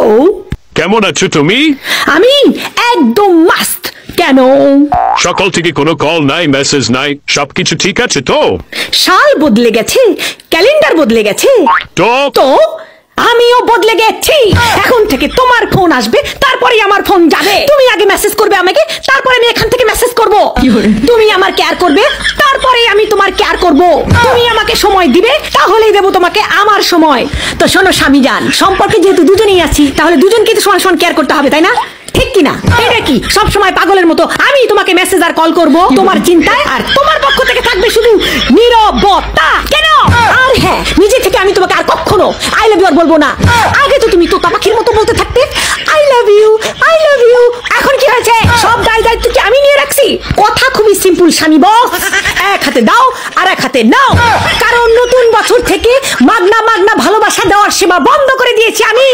Hello, কেমন আছো তুমি? আমি একদম মাস্ত। কেন? সকাল থেকে কোনো কল নাই, মেসেজ নাই, সবকিছু ঠিক আছে তো? সাল বদলে গেছে, ক্যালেন্ডার বদলে গেছে, তো তো আমিও বদলে গেছি। এখন থেকে তোমার ফোন আসবে, তারপরে আমার ফোন যাবে। তুমি আগে মেসেজ করবে আমাকে, তারপরে আমি এখান থেকে মেসেজ করব। তুমি আমার কেয়ার করবে, তারপরে আমি তোমার কেয়ার করব। তুমি আমাকে সময় দিবে, তাহলেই দেব তোমাকে আমার সময়। তো শোনো স্বামীজান, সম্পর্কে যেহেতু দুজনেই আছি, তাহলে দুজনকে তো সমান সমান কেয়ার করতে হবে, তাই না? ঠিক কিনা? এটা কি সব সময় পাগলের মতো আমি তোমাকে মেসেজ আর কল করব তোমার চিন্তায়, আর তোমার পক্ষ থেকে থাকবে শুধু নীরবতা? কেন? আর হ্যাঁ, নিজে থেকে আমি তোমাকে আর কখনো আই লাভ ইউ আর বলবো না। আগে তো তুমি তোতা পাখির মতো বলতে থাকতে I love you, I love you. এখন কি হয়েছে? সব দায়িত্ব কি আমি নিয়ে রাখছি? কথা খুবই সিম্পল স্বামী বস, এক হাতে দাও আর এক হাতে নাও। কারণ নতুন বছর থেকে মাগনা মাগনা ভালোবাসা দেওয়ার সেবা বন্ধ করে দিয়েছি আমি।